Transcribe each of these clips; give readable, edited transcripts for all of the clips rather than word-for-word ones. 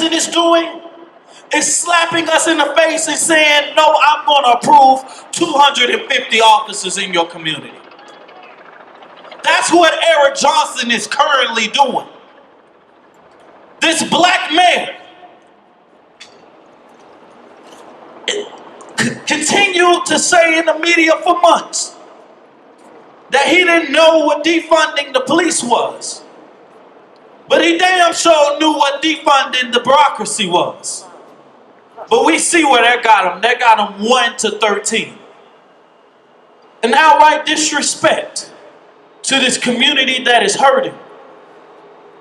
Johnson is doing is slapping us in the face and saying, no, I'm going to approve 250 officers in your community. That's what Ewart Johnson is currently doing. This black mayor continued to say in the media for months that he didn't know what defunding the police was. But he damn sure knew what defunding the bureaucracy was. But we see where that got him. That got him 1 to 13. And outright disrespect to this community that is hurting.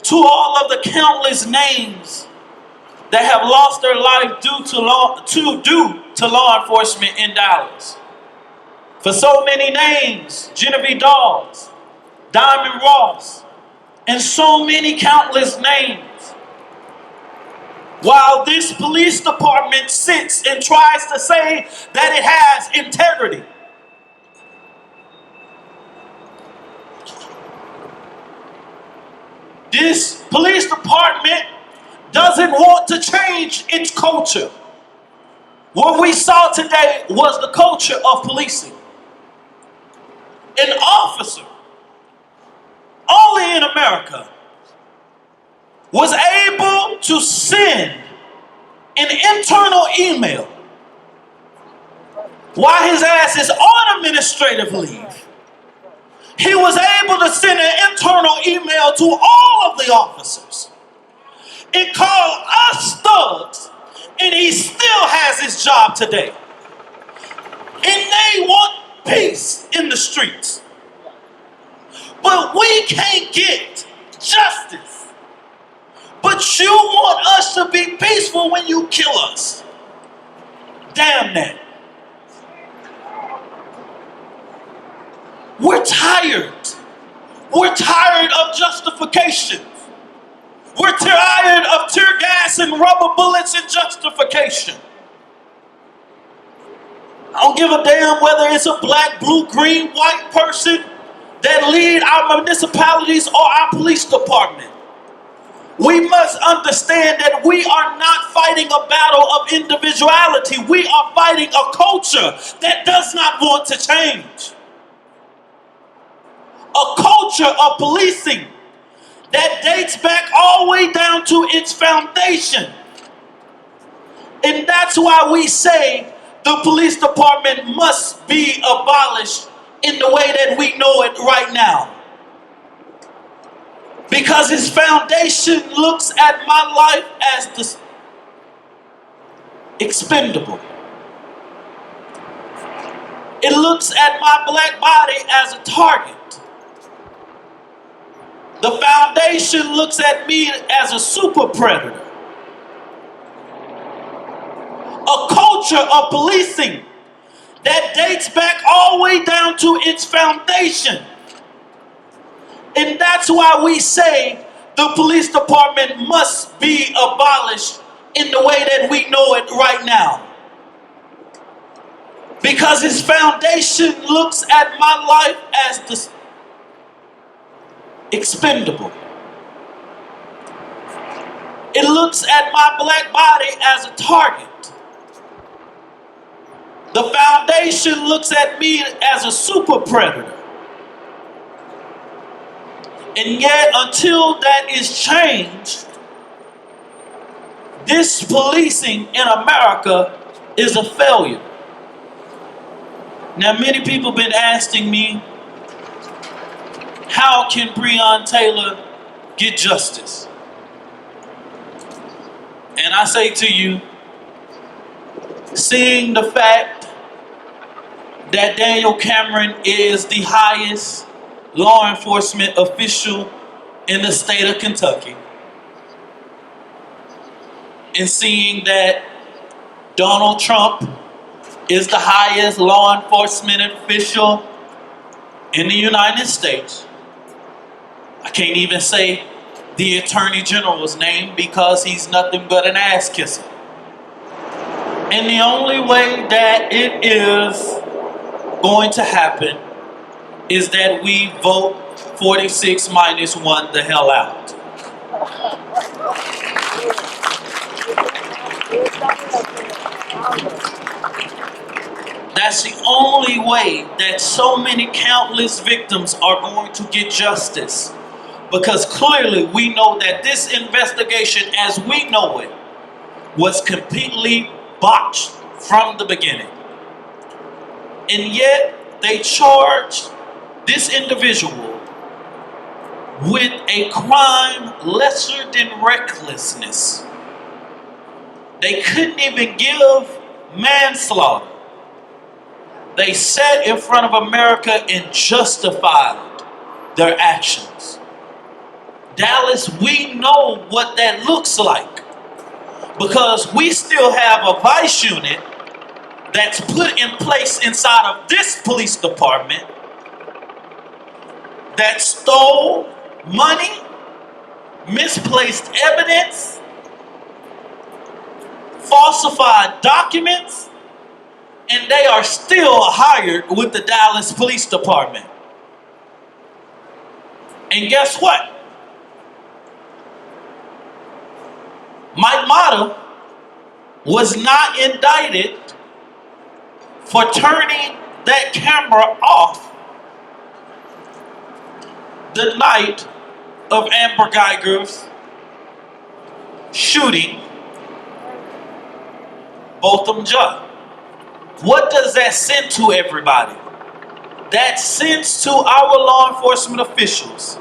To all of the countless names that have lost their life due to law enforcement in Dallas. For so many names, Genevieve Dawes, Diamond Ross, and so many countless names. While this police department sits and tries to say that it has integrity. This police department doesn't want to change its culture. What we saw today was the culture of policing. An officer, only in America, was able to send an internal email while his ass is on administrative leave. He was able to send an internal email to all of the officers and call us thugs, and he still has his job today. And they want peace in the streets. But we can't get justice. But you want us to be peaceful when you kill us. Damn that. We're tired. We're tired of justification. We're tired of tear gas and rubber bullets and justification. I don't give a damn whether it's a black, blue, green, white person that lead our municipalities or our police department. We must understand that we are not fighting a battle of individuality. We are fighting a culture that does not want to change. A culture of policing that dates back all the way down to its foundation. And that's why we say the police department must be abolished in the way that we know it right now. Because its foundation looks at my life as expendable. It looks at my black body as a target. The foundation looks at me as a super predator. A culture of policing that dates back all the way down to its foundation. And that's why we say the police department must be abolished in the way that we know it right now. Because its foundation looks at my life as expendable. It looks at my black body as a target. The foundation looks at me as a super predator. And yet, until that is changed, this policing in America is a failure. Now, many people have been asking me, how can Breonna Taylor get justice? And I say to you, seeing the fact that Daniel Cameron is the highest law enforcement official in the state of Kentucky, and seeing that Donald Trump is the highest law enforcement official in the United States. I can't even say the Attorney General's name because he's nothing but an ass kisser. And the only way that it is going to happen is that we vote 46 minus 1 the hell out. That's the only way that so many countless victims are going to get justice. Because clearly we know that this investigation as we know it was completely botched from the beginning. And yet they charged this individual with a crime lesser than recklessness. They couldn't even give manslaughter. They sat in front of America and justified their actions. Dallas, we know what that looks like because we still have a vice unit that's put in place inside of this police department that stole money, misplaced evidence, falsified documents, and they are still hired with the Dallas Police Department. And guess what? Mike Mata was not indicted for turning that camera off the night of Amber Geiger's shooting Botham Jean. What does that send to everybody? That sends to our law enforcement officials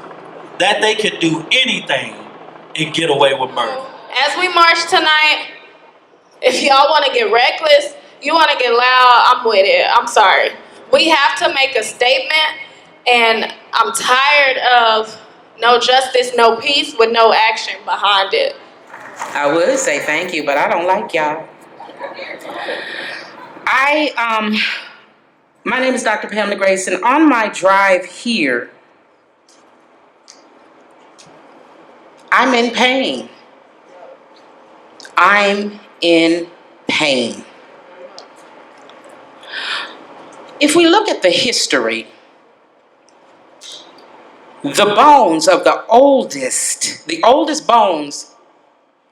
that they can do anything and get away with murder. As we march tonight, if y'all want to get reckless, you want to get loud, I'm with it. I'm sorry. We have to make a statement, and I'm tired of no justice, no peace with no action behind it. I would say thank you, but I don't like y'all. My name is Dr. Pamela Grace, and on my drive here, I'm in pain. I'm in pain. If we look at the history, the bones of the oldest bones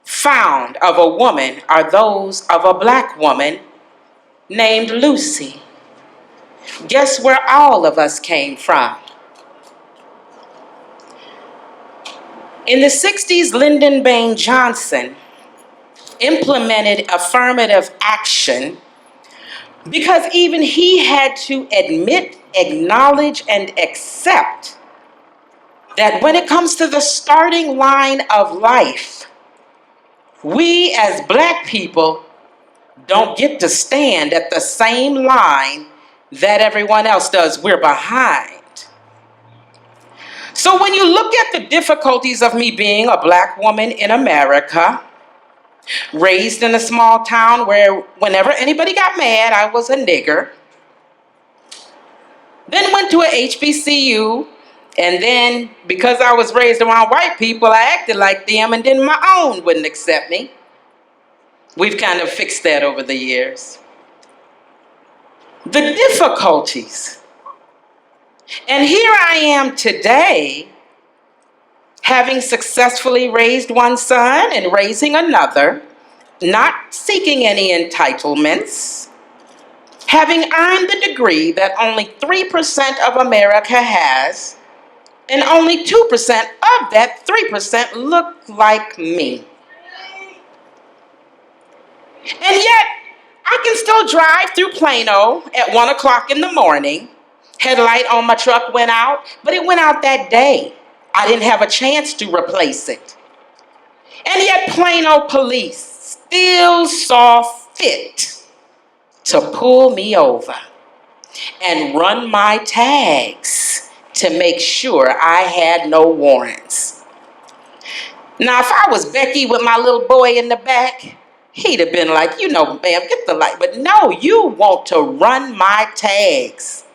found of a woman are those of a black woman named Lucy. Guess where all of us came from? In the 60s, Lyndon Baines Johnson implemented affirmative action because even he had to admit, acknowledge, and accept that when it comes to the starting line of life, we as black people don't get to stand at the same line that everyone else does. We're behind. So when you look at the difficulties of me being a black woman in America, raised in a small town where whenever anybody got mad, I was a nigger, then went to a HBCU, and then because I was raised around white people, I acted like them, and then my own wouldn't accept me. We've kind of fixed that over the years. The difficulties. And here I am today, having successfully raised one son and raising another, not seeking any entitlements, having earned the degree that only 3% of America has, and only 2% of that 3% look like me. And yet, I can still drive through Plano at 1 o'clock in the morning. Headlight on my truck went out, but it went out that day. I didn't have a chance to replace it. And yet Plano police still saw fit to pull me over and run my tags to make sure I had no warrants. Now, if I was Becky with my little boy in the back, he'd have been like, ma'am, get the light. But no, you want to run my tags.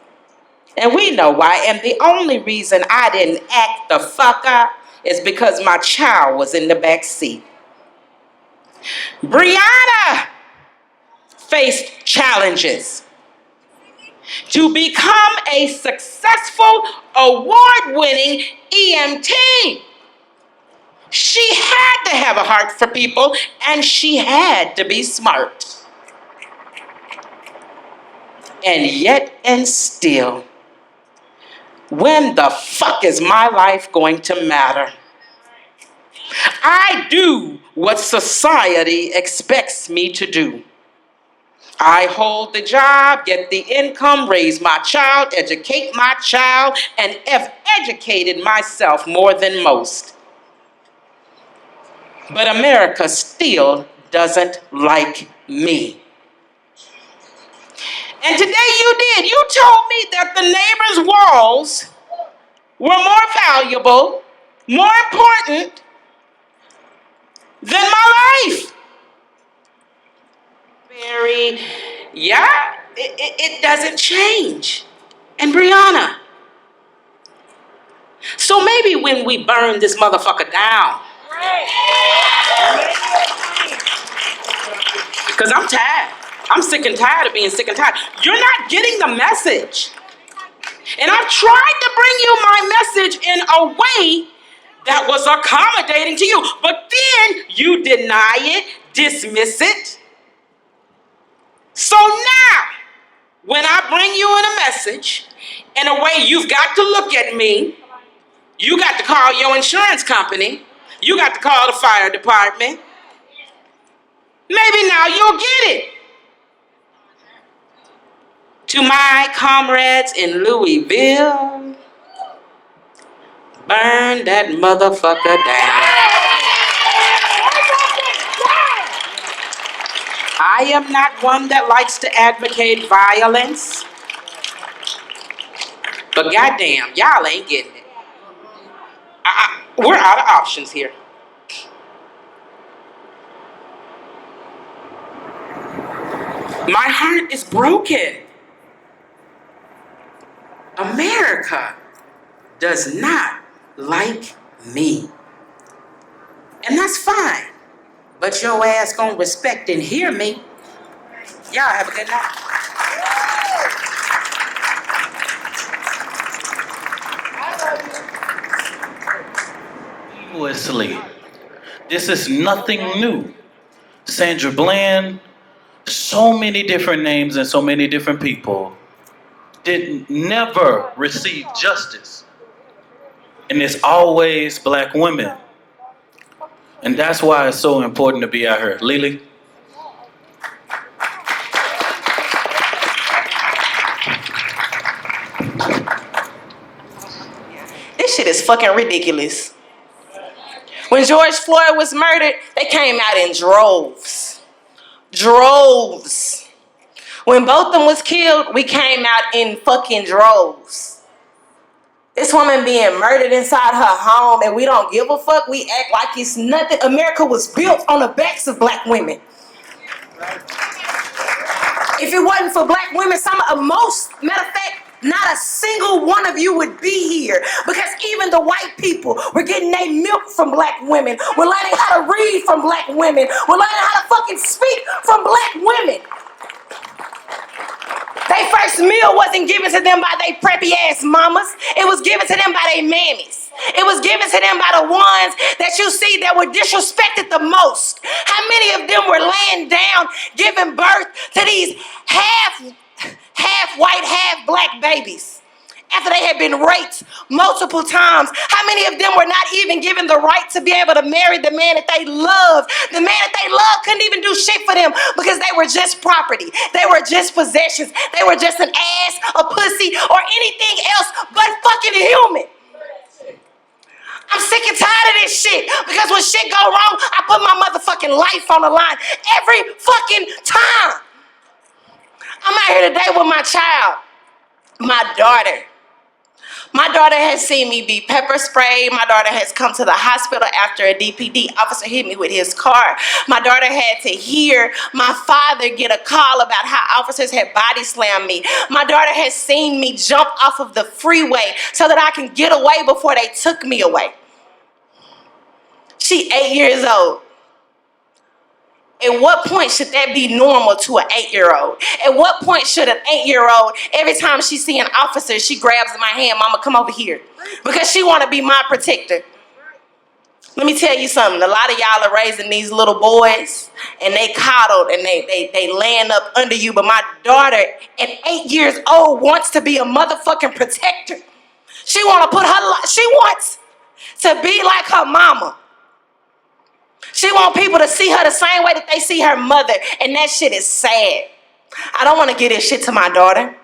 And we know why. And the only reason I didn't act the fuck up is because my child was in the back seat. Breonna faced challenges to become a successful, award-winning EMT. She had to have a heart for people, and she had to be smart. And yet and still, when the fuck is my life going to matter? I do what society expects me to do. I hold the job, get the income, raise my child, educate my child, and have educated myself more than most. But America still doesn't like me. And today you did. You told me that the neighbor's walls were more valuable, more important than my life. Barry, yeah, it doesn't change. And Breonna. So maybe when we burn this motherfucker down, because I'm tired. I'm sick and tired of being sick and tired. You're not getting the message. And I've tried to bring you my message in a way that was accommodating to you. But then you deny it, dismiss it. So now, when I bring you in a message, in a way you've got to look at me, you got to call your insurance company, you got to call the fire department. Maybe now you'll get it. To my comrades in Louisville, burn that motherfucker down. I am not one that likes to advocate violence, but goddamn, y'all ain't getting it. We're out of options here. My heart is broken. America does not like me. And that's fine. But your ass gonna respect and hear me. Y'all have a good night. Wesley, this is nothing new. Sandra Bland, so many different names and so many different people did never receive justice. And it's always black women. And that's why it's so important to be out here. Lily? This shit is fucking ridiculous. When George Floyd was murdered, they came out in droves. Droves. When Botham was killed, we came out in fucking droves. This woman being murdered inside her home and we don't give a fuck. We act like it's nothing. America was built on the backs of black women. If it wasn't for black women, matter of fact, not a single one of you would be here. Because even the white people were getting their milk from black women. We're learning how to read from black women. We're learning how to fucking speak from black women. Their first meal wasn't given to them by their preppy ass mamas. It was given to them by their mammies. It was given to them by the ones that you see that were disrespected the most. How many of them were laying down, giving birth to these half white, half black babies after they had been raped multiple times? How many of them were not even given the right to be able to marry the man that they loved? The man that they loved couldn't even do shit for them because they were just property. They were just possessions. They were just an ass, a pussy, or anything else but fucking human. I'm sick and tired of this shit because when shit go wrong, I put my motherfucking life on the line every fucking time. I'm out here today with my child, my daughter. My daughter has seen me be pepper sprayed. My daughter has come to the hospital after a DPD officer hit me with his car. My daughter had to hear my father get a call about how officers had body slammed me. My daughter has seen me jump off of the freeway so that I can get away before they took me away. She 8 years old. At what point should that be normal to an 8-year-old? At what point should an 8-year-old, every time she see an officer, she grabs my hand, mama, come over here. Because she want to be my protector. Let me tell you something. A lot of y'all are raising these little boys, and they coddled, and they laying up under you. But my daughter, at 8 years old, wants to be a motherfucking protector. She wants to be like her mama. She want people to see her the same way that they see her mother, and that shit is sad. I don't want to give this shit to my daughter.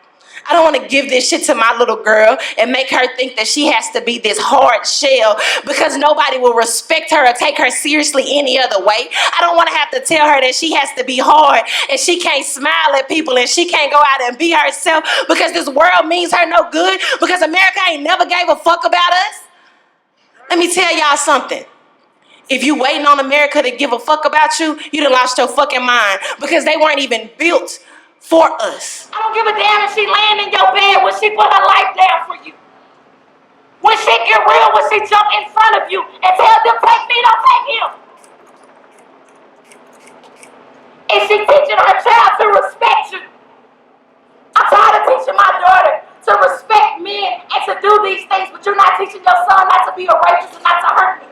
I don't want to give this shit to my little girl and make her think that she has to be this hard shell because nobody will respect her or take her seriously any other way. I don't want to have to tell her that she has to be hard and she can't smile at people and she can't go out and be herself because this world means her no good because America ain't never gave a fuck about us. Let me tell y'all something. If you waiting on America to give a fuck about you, you done lost your fucking mind because they weren't even built for us. I don't give a damn if she laying in your bed when she put her life down for you. When she get real, when she jump in front of you and tell them, take me, don't take him. Is she teaching her child to respect you? I'm tired of teaching my daughter to respect men and to do these things, but you're not teaching your son not to be a rapist and not to hurt me.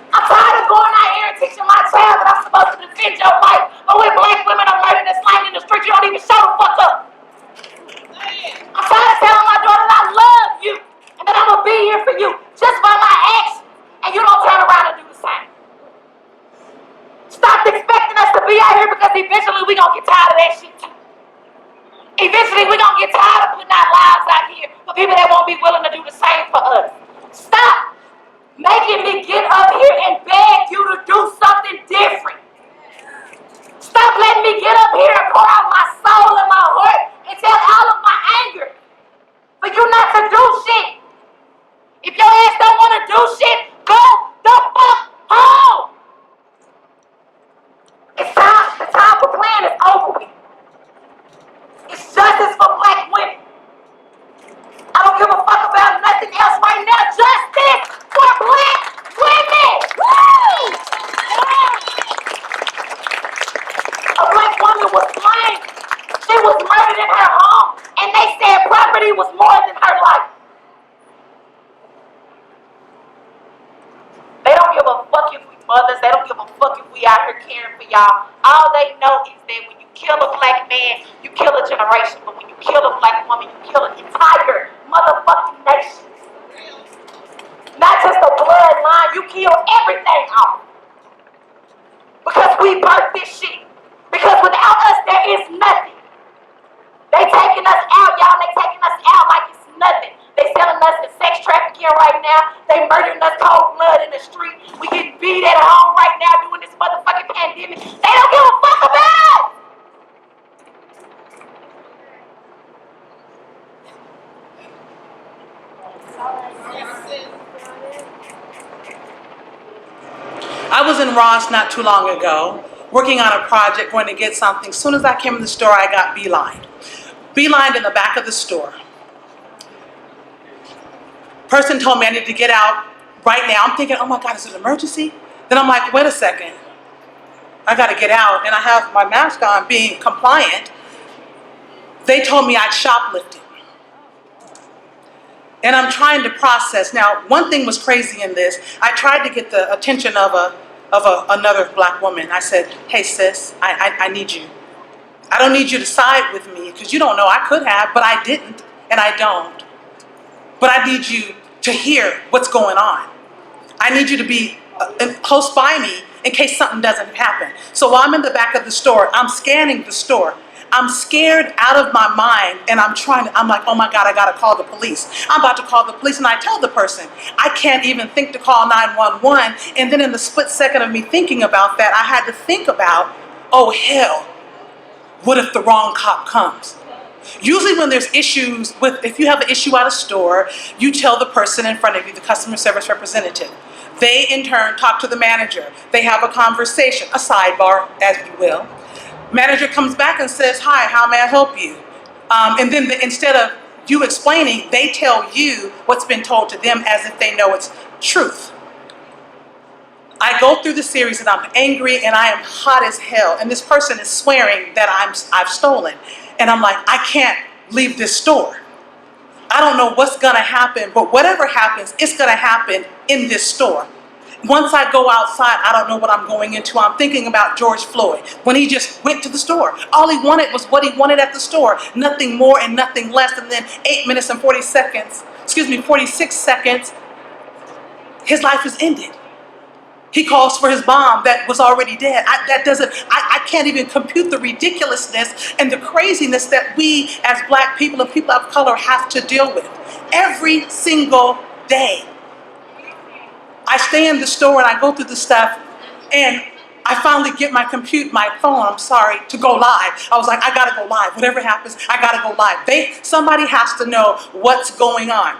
I'm tired of going out here and teaching my child that I'm supposed to defend your life, but when black women are murdered and slain in the street, you don't even show the fuck up. I'm tired of telling my daughter that I love you and that I'm gonna be here for you just by my actions, and you don't turn around and do the same. Stop expecting us to be out here because eventually we gonna get tired of that shit too. Eventually we gonna get tired of putting our lives out here for people that won't be willing to do the same for us. Stop making me get up here and beg you to do something different. Stop letting me get up here and pour out my soul and my heart and tell all of my anger for you not to do shit. If your ass don't want to do shit, go the fuck home. It's time. The time for playing is over with. It's justice for black women. I don't give a fuck about nothing else right now. Justice for black women. Woo! A black woman was slain. She was murdered in her home, and they said property was more than her life. They don't give a fuck if we mothers. They don't give a fuck if we out here caring for y'all. All they know is that when you kill a black man, you kill a generation. But when you kill a black woman, you kill an entire motherfucking nation. Not just a bloodline, you kill everything off. Because we birthed this shit. Because without us, there is nothing. They taking us out, y'all. They taking us out like it's nothing. They selling us in sex trafficking right now. They murdering us cold blood in the street. We getting beat at home right now during this motherfucking pandemic. They don't give a fuck about us. I was in Ross not too long ago, working on a project, going to get something. As soon as I came in the store, I got beelined. Beelined in the back of the store. Person told me I need to get out right now. I'm thinking, oh my God, is it an emergency? Then I'm like, wait a second. I got to get out, and I have my mask on, being compliant. They told me I'd shoplifted. And I'm trying to process. Now, one thing was crazy in this. I tried to get the attention of another black woman. I said, hey sis, I need you. I don't need you to side with me because you don't know. I could have, but I didn't, and I don't. But I need you to hear what's going on. I need you to be close by me in case something doesn't happen. So while I'm in the back of the store, I'm scanning the store. I'm scared out of my mind, and I'm like, oh my God, I gotta call the police. I'm about to call the police, and I tell the person, I can't even think to call 911. And then in the split second of me thinking about that, I had to think about, oh hell, what if the wrong cop comes? Usually when there's issues if you have an issue at a store, you tell the person in front of you, the customer service representative. They in turn talk to the manager. They have a conversation, a sidebar, as you will. Manager comes back and says, hi, how may I help you? And then instead of you explaining, they tell you what's been told to them as if they know it's truth. I go through the series and I'm angry and I am hot as hell. And this person is swearing that I've stolen. And I'm like, I can't leave this store. I don't know what's gonna happen, but whatever happens, it's gonna happen in this store. Once I go outside, I don't know what I'm going into. I'm thinking about George Floyd when he just went to the store. All he wanted was what he wanted at the store, nothing more and nothing less. And then 8 minutes and 46 seconds, his life is ended. He calls for his mom that was already dead. I can't even compute the ridiculousness and the craziness that we as black people and people of color have to deal with every single day. I stay in the store and I go through the stuff, and I finally get my phone, to go live. I was like, I gotta go live. Whatever happens, I gotta go live. Somebody has to know what's going on.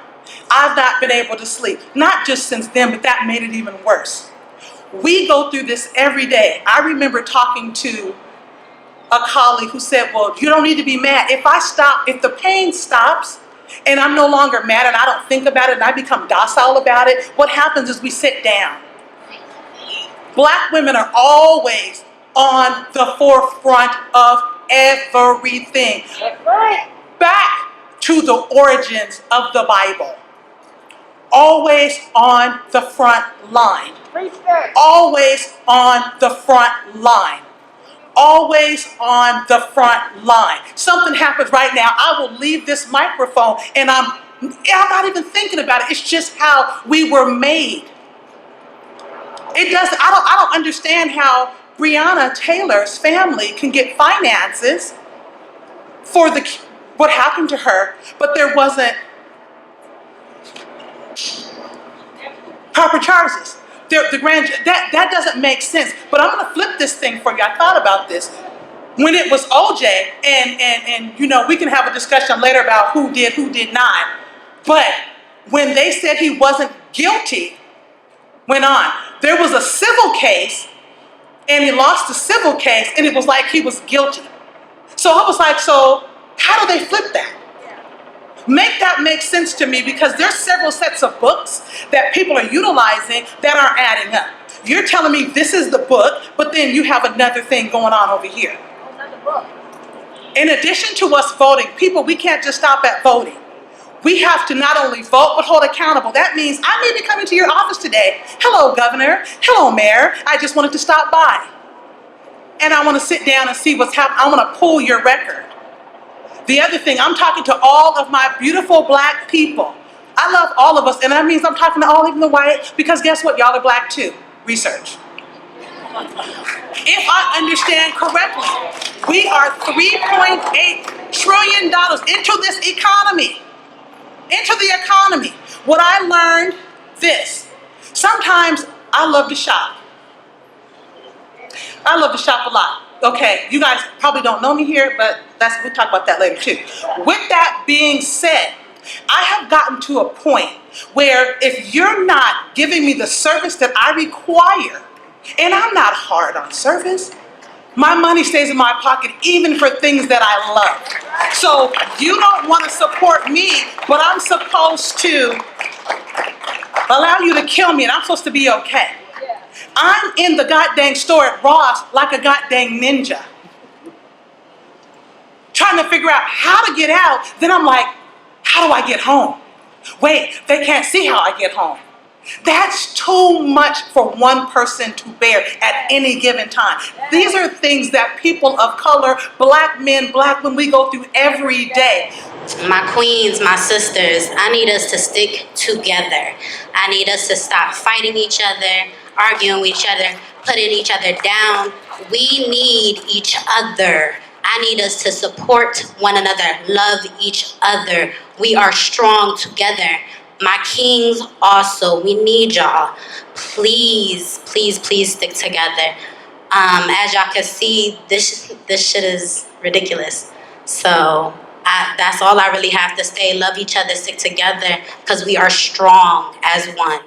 I've not been able to sleep. Not just since then, but that made it even worse. We go through this every day. I remember talking to a colleague who said, well, you don't need to be mad. If the pain stops, and I'm no longer mad and I don't think about it and I become docile about it, what happens is we sit down. Black women are always on the forefront of everything. Back to the origins of the Bible. Always on the front line. Always on the front line. Always on the front line. Something happens right now, I will leave this microphone and I'm not even thinking about it. It's just how we were made. I don't understand how Breonna Taylor's family can get finances for what happened to her, but there wasn't proper charges. That doesn't make sense. But I'm going to flip this thing for you. I thought about this. When it was OJ, and we can have a discussion later about who did not. But when they said he wasn't guilty, there was a civil case, and he lost the civil case, and it was like he was guilty. So I was like, so how do they flip that? Make that make sense to me, because there's several sets of books that people are utilizing that aren't adding up. You're telling me this is the book, but then you have another thing going on over here. In addition to us voting, people, we can't just stop at voting. We have to not only vote, but hold accountable. That means I may be coming to your office today. Hello, Governor. Hello, Mayor. I just wanted to stop by. And I want to sit down and see what's happening. I want to pull your record. The other thing, I'm talking to all of my beautiful black people. I love all of us, and that means I'm talking to all, even the white, because guess what? Y'all are black too. Research. If I understand correctly, we are $3.8 trillion into this economy. Into the economy. What I learned this. Sometimes I love to shop. I love to shop a lot. Okay, you guys probably don't know me here, but we'll talk about that later too. With that being said, I have gotten to a point where if you're not giving me the service that I require, and I'm not hard on service, my money stays in my pocket even for things that I love. So you don't want to support me, but I'm supposed to allow you to kill me, and I'm supposed to be okay. I'm in the goddamn store at Ross like a goddamn ninja, trying to figure out how to get out. Then I'm like, how do I get home? Wait, they can't see how I get home. That's too much for one person to bear at any given time. These are things that people of color, black men, black women, we go through every day. My queens, my sisters, I need us to stick together. I need us to stop fighting each other, arguing with each other, putting each other down. We need each other. I need us to support one another, love each other. We are strong together. My kings also, we need y'all. Please, please, please stick together. As y'all can see, this shit is ridiculous. So that's all I really have to say. Love each other, stick together, because we are strong as one.